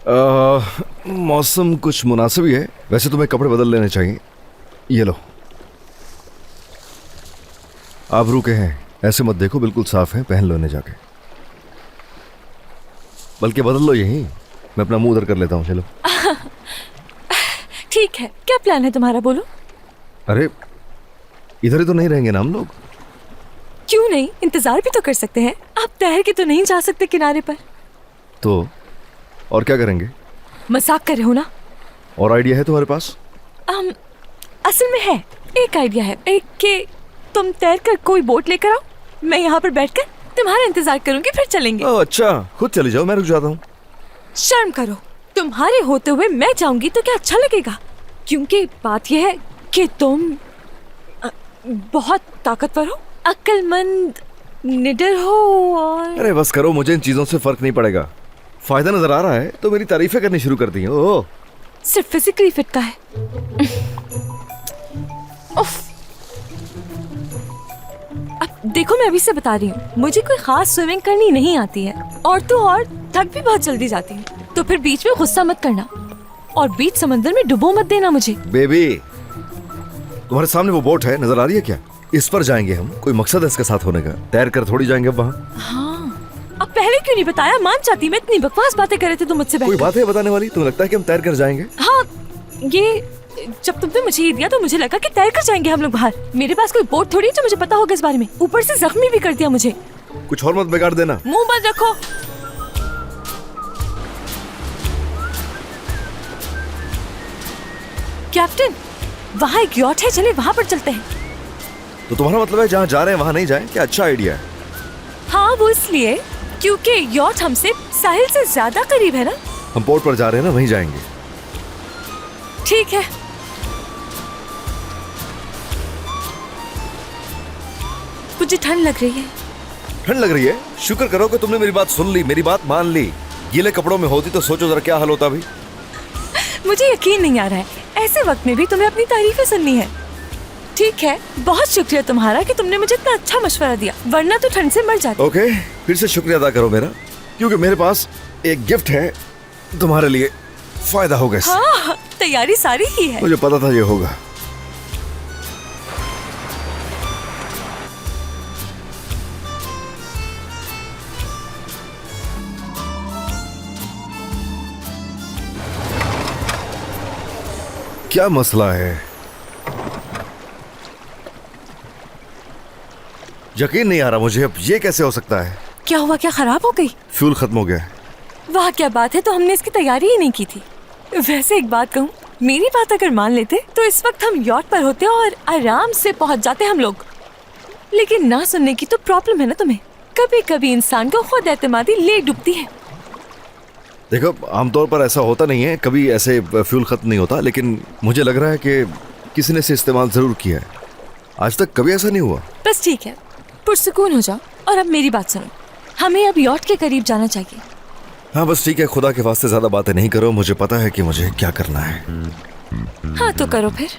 मौसम कुछ मुनासिब ही है। वैसे तुम्हें कपड़े बदल लेने चाहिए। ये लो। आप रुके हैं, ऐसे मत देखो, बिल्कुल साफ है, पहन लो इन्हें जाके। बल्कि बदल लो यहीं, मैं अपना मुंह उधर कर लेता हूँ। चलो। ठीक है, क्या प्लान है तुम्हारा, बोलो। अरे इधर ही तो नहीं रहेंगे ना हम लोग? क्यों नहीं, इंतजार भी तो कर सकते हैं। आप तैर के तो नहीं जा सकते किनारे पर। तो और क्या करेंगे? मजाक कर रहे हो ना? और आइडिया है तुम्हारे पास? असल में है, एक आइडिया है। एक कि तुम तैर कर कोई बोट लेकर आओ, मैं यहाँ पर बैठकर तुम्हारा इंतजार करूंगी, फिर चलेंगे। अच्छा, खुद चली जाओ, मैं रुक जाता हूँ। शर्म करो, तुम्हारे होते हुए मैं जाऊंगी तो क्या अच्छा लगेगा? क्योंकि बात यह है कि तुम बहुत ताकतवर हो, अक्लमंद, निडर हो और... अरे बस करो, मुझे इन चीजों से फर्क नहीं पड़ेगा। फायदा नजर आ रहा है तो मेरी तारीफें करनी शुरू कर दी। ओह, सिर्फ फिजिकली फिट का है। उफ। अब देखो, मैं अभी से बता रही हूँ, मुझे कोई खास स्विमिंग करनी नहीं आती है, और तो और थक भी बहुत जल्दी जाती हूँ। तो फिर बीच में गुस्सा मत करना और बीच समंदर में डुबो मत देना मुझे। बेबी, तुम्हारे सामने वो बोट है, नजर आ रही है क्या? इस पर जाएंगे हम। कोई मकसद है इसके साथ होने का? तैर कर थोड़ी जाएंगे अब वहाँ। हाँ, अब पहले क्यों नहीं बताया? मान जाती मैं, इतनी बकवास बातें कर रहे थे तुम मुझसे। कोई बात है बताने वाली? तुम्हें लगता है कि हम तैर कर जाएंगे? हाँ, ये जब तुमने मुझे ये दिया तो मुझे लगा कि तैर कर जाएंगे हम लोग बाहर। मेरे पास कोई बोट थोड़ी है जो मुझे पता होगा इस बारे में। ऊपर से जख्मी भी कर दिया मुझे। कुछ और मत बिगाड़ देना। मुंह बंद रखो। कैप्टन, वहाँ एक यॉट है, चले वहाँ पर चलते हैं। तो तुम्हारा मतलब है जहाँ जा रहे हैं वहाँ नहीं जाए? क्या अच्छा आइडिया है। हाँ, वो इसलिए क्योंकि यॉट हमसे साहिल से ज्यादा करीब है ना। हम पोर्ट पर जा रहे हैं ना, वहीं जाएंगे। ठीक है। मुझे ठंड लग रही है। ठंड लग रही है? शुक्र करो कि तुमने मेरी बात सुन ली, मेरी बात मान ली। गीले कपड़ों में होती तो सोचो जरा क्या हाल होता अभी। मुझे यकीन नहीं आ रहा है, ऐसे वक्त में भी तुम्हें अपनी तारीफें सुननी है। ठीक है, बहुत शुक्रिया तुम्हारा कि तुमने मुझे इतना अच्छा मशवरा दिया, वरना तो ठंड से मर जाती। ओके, फिर से शुक्रिया अदा करो मेरा, क्योंकि मेरे पास एक गिफ्ट है तुम्हारे लिए। फायदा होगा इससे। हाँ, तैयारी सारी ही है। मुझे पता था ये होगा। क्या मसला है? यकीन नहीं आ रहा मुझे, अब ये कैसे हो सकता है? क्या हुआ, क्या खराब हो गई? फ्यूल खत्म हो गया। वाह, क्या बात है, तो हमने इसकी तैयारी ही नहीं की थी। वैसे एक बात कहूँ, मेरी बात अगर मान लेते तो इस वक्त हम यॉट पर होते और आराम से पहुंच जाते हम लोग। लेकिन ना सुनने की तो प्रॉब्लम है ना तुम्हें। कभी कभी इंसान को खुद एतमादी ले डूबती है। देखो, आमतौर पर ऐसा होता नहीं है, कभी ऐसे फ्यूल खत्म नहीं होता, लेकिन मुझे लग रहा है कि किसी ने इसे इस्तेमाल जरूर किया है। आज तक कभी ऐसा नहीं हुआ। बस ठीक है, पुरसुकून हो जाओ और अब मेरी बात सुनो। हमें अब यॉट के करीब जाना चाहिए। हाँ बस ठीक है, खुदा के वास्ते ज्यादा बातें नहीं करो, मुझे पता है कि मुझे क्या करना है। हाँ तो करो फिर।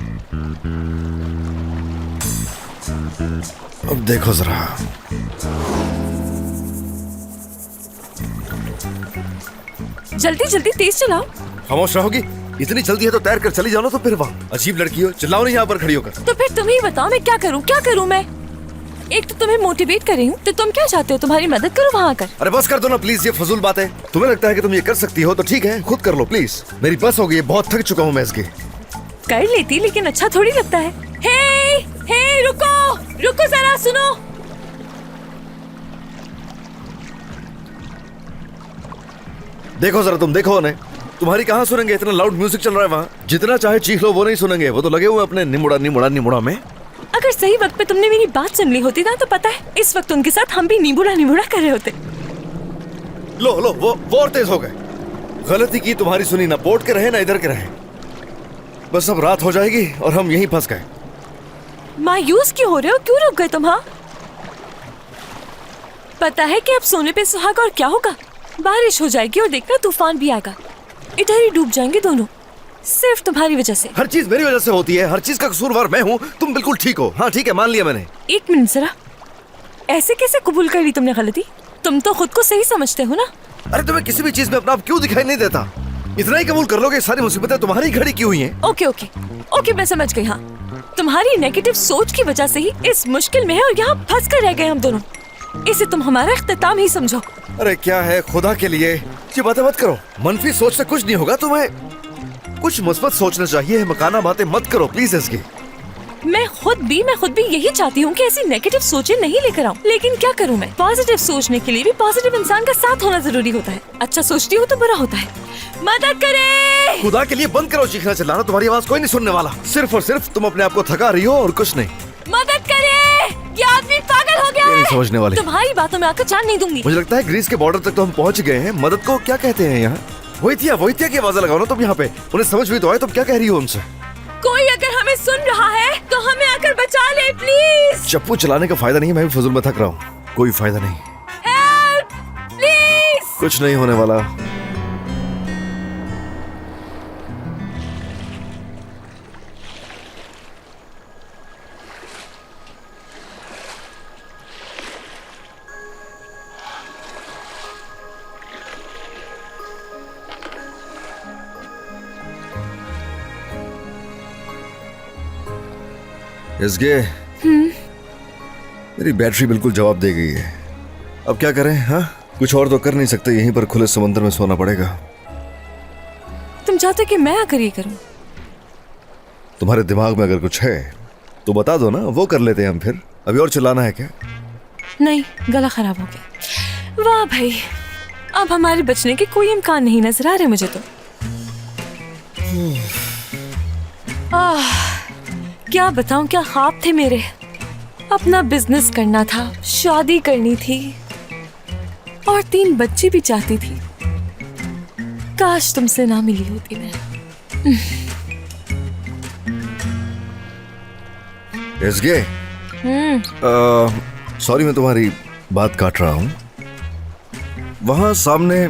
अब देखो जरा। जल्दी जल्दी तेज चलाओ। खामोश रहोगी? इतनी जल्दी है तो तैर कर चली जाओ ना। तो फिर वहाँ अजीब लड़की हो, चिल्लाओ नहीं यहाँ पर खड़ी होकर। तो फिर तुम ही बताओ, मैं क्या करूँ, क्या करूँ मैं? एक तो तुम्हें मोटिवेट कर रही हूँ, तो तुम क्या चाहते हो? तुम्हारी मदद करो वहाँ आकर। अरे बस कर दो ना प्लीज, ये फजूल बात है। तुम्हें लगता है कि तुम ये कर सकती हो तो ठीक है, खुद कर लो प्लीज। मेरी बस हो गई है, बहुत थक चुका हूँ मैं इसकी। कर लेती, लेकिन अच्छा थोड़ी लगता है। हे, हे, रुको रुको जरा, सुनो। देखो जरा, तुम देखो उन्हें। तुम्हारी कहाँ सुनेंगे, इतना लाउड म्यूजिक चल रहा है वहाँ। जितना चाहे चीख लो, वो नहीं सुनेंगे। वो तो लगे हुए अपने निमुड़ा निमुड़ा निमुड़ा में। अगर सही वक्त पे तुमने मेरी बात सुन ली होती ना, तो पता है इस वक्त उनके साथ हम भी निमुड़ा निमुड़ा कर रहे होते। लो लो, वो और तेज हो गए। गलती की तुम्हारी सुनी, ना पोर्ट के रहे ना इधर के रहे। बस अब रात हो जाएगी और हम यहीं फंस गए। मायूस क्यों हो रहे हो? क्यों रुक गए तुम? हाँ, पता है कि अब सोने पे सुहागा और क्या होगा? बारिश हो जाएगी और देखना तूफान भी आएगा। इधर ही डूब जाएंगे दोनों, सिर्फ तुम्हारी वजह से। हर चीज मेरी वजह से होती है, हर चीज का कसूरवार मैं हूँ। तुम बिल्कुल ठीक हो। हाँ ठीक है, मान लिया मैंने। एक मिनट जरा, ऐसे कैसे कबूल कर ली तुमने गलती? तुम तो खुद को सही समझते हो ना। अरे तुम्हें किसी भी चीज में अपना आप क्यों दिखाई नहीं देता? इतना ही कबूल कर लो कि सारी मुसीबतें तुम्हारी खड़ी की हुई हैं। ओके ओके ओके, मैं समझ गई। हाँ, तुम्हारी नेगेटिव सोच की वजह से ही इस मुश्किल में है और यहाँ फंस कर रह गए हम दोनों। इसे तुम हमारा इख्तिताम ही समझो। अरे क्या है, खुदा के लिए ये बातें मत करो। मनफी सोच से कुछ नहीं होगा, तुम्हें कुछ मुस्बत सोचना चाहिए। मकाना बातें मत करो प्लीज एसके। मैं खुद भी यही चाहती हूँ कि ऐसी नेगेटिव सोचें नहीं लेकर आऊँ, लेकिन क्या करूँ मैं? पॉजिटिव सोचने के लिए भी पॉजिटिव इंसान का साथ होना जरूरी होता है। अच्छा सोचती हूँ तो बुरा होता है। मदद करे। खुदा के लिए बंद करो चीखना चिल्लाना, तुम्हारी आवाज कोई नहीं सुनने वाला। सिर्फ और सिर्फ तुम अपने आप को थका रही हो और कुछ नहीं। मदद करे, ये आदमी पागल हो गया ये नहीं है। समझने वाले। तुम्हारी बातों में आकर जान नहीं दूंगी। मुझे लगता है ग्रीस के बॉर्डर तक तो हम पहुंच गए हैं। मदद को क्या कहते हैं यहाँ? वोइतिया की आवाज लगाओ ना तुम यहाँ पे। उन्हें समझ भी तो आए तुम क्या कह रही हो उनसे। कोई अगर हमें सुन रहा है तो हमें आकर बचा ले प्लीज। चप्पू चलाने का फायदा नहीं है, मैं भी फजूल में थक रहा हूँ। कोई फायदा नहीं। Help please. कुछ नहीं होने वाला। इसके मेरी बैटरी बिल्कुल जवाब दे गई है। अब क्या करें? हाँ, कुछ और तो कर नहीं सकते, यहीं पर खुले समंदर में सोना पड़ेगा। तुम चाहते कि मैं आकर ये करूं? तुम्हारे दिमाग में अगर कुछ है तो बता दो ना, वो कर लेते हैं हम फिर। अभी और चिल्लाना है क्या? नहीं, गला खराब हो गया। वाह भाई, अब हमारे बचने के कोई इम्कान नहीं नजर आ रहे मुझे तो। क्या बताऊं, क्या ख्वाब थे मेरे। अपना बिजनेस करना था, शादी करनी थी और 3 बच्चे भी चाहती थी। काश तुमसे ना मिली होती मैं। एसगे, सॉरी मैं तुम्हारी बात काट रहा हूँ। वहां सामने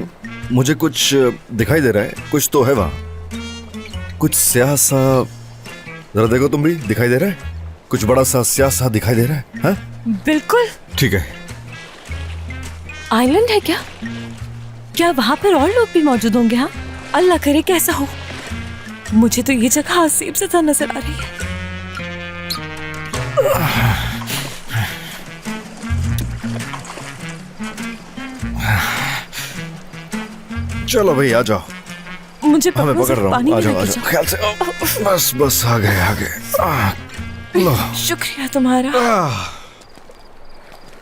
मुझे कुछ दिखाई दे रहा है। कुछ तो है वहां, कुछ स्याह सा। जरा देखो तुम भी, दिखाई दे रहा है कुछ बड़ा सा स्याह सा दिखाई दे रहा है? हाँ बिल्कुल ठीक है। आइलैंड है क्या? क्या वहां पर और लोग भी मौजूद होंगे? हाँ, अल्लाह करे कैसा हो। मुझे तो ये जगह अजीब सा नजर आ रही है। चलो भाई आ जाओ। मुझे मैं पकड़ रहा पानी हूँ। आ में जाओ आ लेके जाओ, ख्याल से। बस आ गए। लो। शुक्रिया तुम्हारा।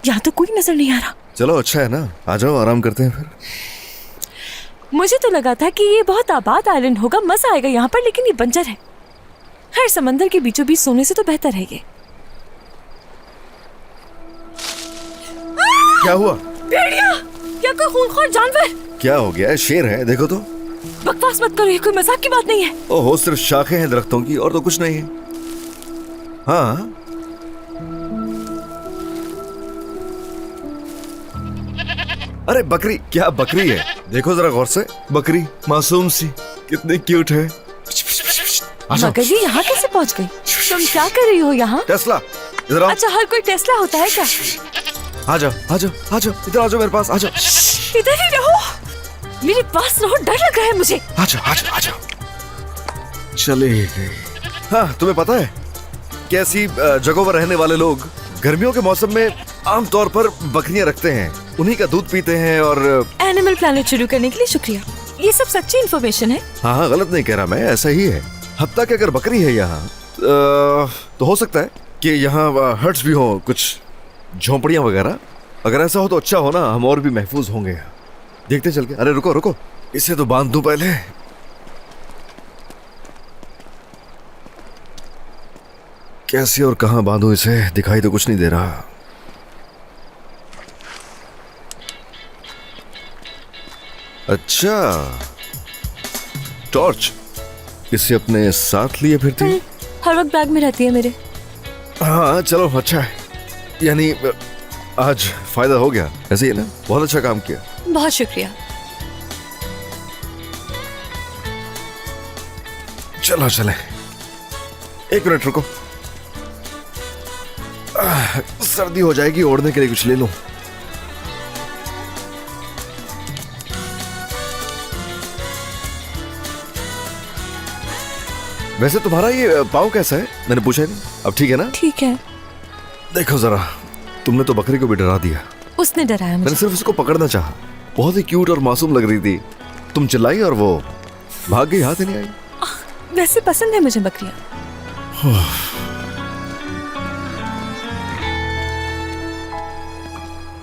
यहाँ तो कोई नजर नहीं आ रहा। चलो अच्छा है ना, आ जाओ आराम करते हैं फिर। मुझे तो लगा था कि ये बहुत आबाद आइलैंड होगा, मजा आएगा यहाँ पर, लेकिन ये बंजर है। खैर, समंदर के बीचों बीच सोने से तो बेहतर है ये। क्या हुआ? भेड़िया या कोई खूंखार जानवर। क्या हो गया? शेर है, देखो तो। बकवास मत करो, ये कोई मजाक की बात नहीं है। ओहो, सिर्फ शाखें हैं दरख्तों की और तो कुछ नहीं है। हाँ अरे बकरी, क्या बकरी है? देखो जरा गौर से, बकरी मासूम सी, कितनी क्यूट है। मगर ये यहाँ कैसे पहुँच गई? तुम क्या कर रही हो यहाँ? टेस्ला, इधर आओ। अच्छा, हर कोई टेस्ला होता है क्या? आ जाओ इधर आ जाओ मेरे पास, आ जाओ। इधर ही रहो, मेरे पास रहो, डर लग रहा है मुझे। आ जाओ। चले गए। हाँ, तुम्हें पता है कैसी जगहों पर रहने वाले लोग गर्मियों के मौसम में आमतौर पर बकरियां रखते हैं, उन्हीं का दूध पीते हैं। और एनिमल प्लैनेट शुरू करने के लिए शुक्रिया। ये सब सच्ची इन्फॉर्मेशन है। हाँ, गलत नहीं कह रहा मैं, ऐसा ही है। हत्ता कि अगर बकरी है यहाँ तो हो सकता है कि यहाँ हट्स भी हो, कुछ झोंपड़ियां वगैरह। अगर ऐसा हो तो अच्छा हो ना, हम और भी महफूज होंगे। देखते चल के। अरे रुको, इसे तो बांध दूं पहले। कैसे और कहां बांधूं इसे? दिखाई तो कुछ नहीं दे रहा। अच्छा, टॉर्च इसे अपने साथ लिए फिरती? हर वक्त बैग में रहती है मेरे। हाँ चलो अच्छा है, यानी आज फायदा हो गया। ऐसे ही ना, बहुत अच्छा काम किया। बहुत शुक्रिया। चलो चले, 1 मिनट रुको। सर्दी हो जाएगी, ओढ़ने के लिए कुछ ले लूं। वैसे तुम्हारा ये पाव कैसा है? मैंने पूछा ही नहीं। अब ठीक है ना? ठीक है। देखो जरा, तुमने तो बकरी को भी डरा दिया। उसने डराया मैंने मुझे। सिर्फ उसको पकड़ना चाहा। बहुत ही क्यूट और मासूम लग रही थी। तुम चिल्लाई और वो भाग गई, हाथ ही नहीं आई। वैसे पसंद है मुझे बकरियां।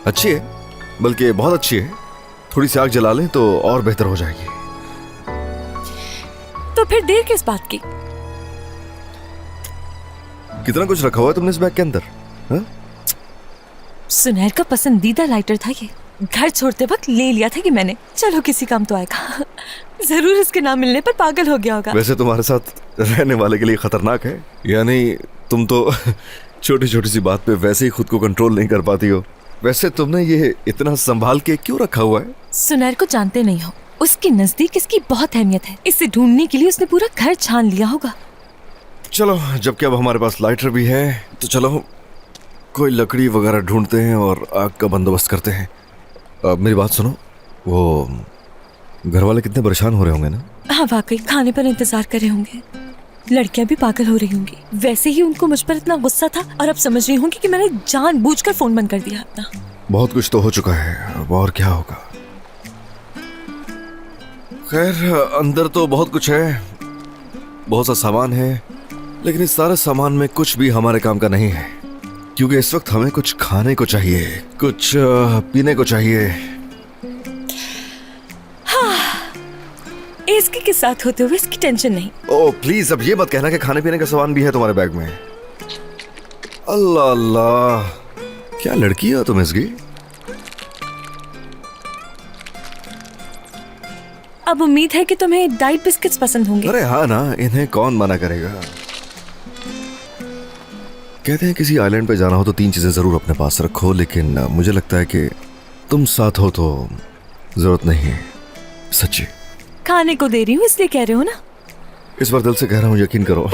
अच्छी है, बल्कि बहुत अच्छी है। थोड़ी सी आग जला लें तो और बेहतर हो जाएगी। तो फिर देर किस बात की? कितना कुछ रखा हुआ है तुमने इस बैग के अंदर? हाँ? सुनैर का पसंदीदा लाइटर था ये। घर छोड़ते वक्त ले लिया था कि मैंने। चलो किसी काम तो आएगा। जरूर इसके नाम मिलने पर पागल हो गया होगा। वैसे तुम्हारे साथ रहने वाले के लिए खतरनाक है। यानी तुम तो छोटी छोटी सी बात पे वैसे ही खुद को कंट्रोल नहीं कर पाती हो। वैसे तुमने ये इतना संभाल के क्यों रखा हुआ है? सुनैर को जानते नहीं हो, उसके नजदीक इसकी बहुत अहमियत है। इसे ढूंढने के लिए उसने पूरा घर छान लिया होगा। चलो, जबकि अब हमारे पास लाइटर भी है तो चलो कोई लकड़ी वगैरह ढूंढते हैं और आग का बंदोबस्त करते हैं। अब मेरी बात सुनो, वो घर वाले कितने परेशान हो रहे होंगे ना? हाँ वाकई, खाने पर इंतजार कर रहे होंगे। लड़कियां भी पागल हो रही होंगी। वैसे ही उनको मुझ पर इतना गुस्सा था और अब समझ रही होंगी कि मैंने जानबूझकर फोन बंद कर दिया अपना। बहुत कुछ तो हो चुका है, अब और क्या होगा। खैर, अंदर तो बहुत कुछ है, बहुत सा सामान है, लेकिन इस सारे सामान में कुछ भी हमारे काम का नहीं है, क्योंकि इस वक्त हमें कुछ खाने को चाहिए, कुछ पीने को चाहिए। इसके के साथ होते हुए इसकी टेंशन नहीं। ओह प्लीज, अब ये मत कहना कि खाने पीने का सामान भी है तुम्हारे बैग में। अल्लाह अल्लाह, क्या लड़की हो तुम इसकी। अब उम्मीद है कि तुम्हें डाइट बिस्किट्स पसंद होंगे। अरे हाँ ना, इन्हें कौन मना करेगा। कहते हैं किसी आइलैंड पे जाना हो तो 3 चीजें जरूर अपने पास रखो, लेकिन मुझे लगता है कि तुम साथ हो तो जरूरत नहीं है। सच्ची खाने को दे रही हूँ इसलिए कह रहे हो ना। इस बार दिल से कह रहा हूँ, यकीन करो।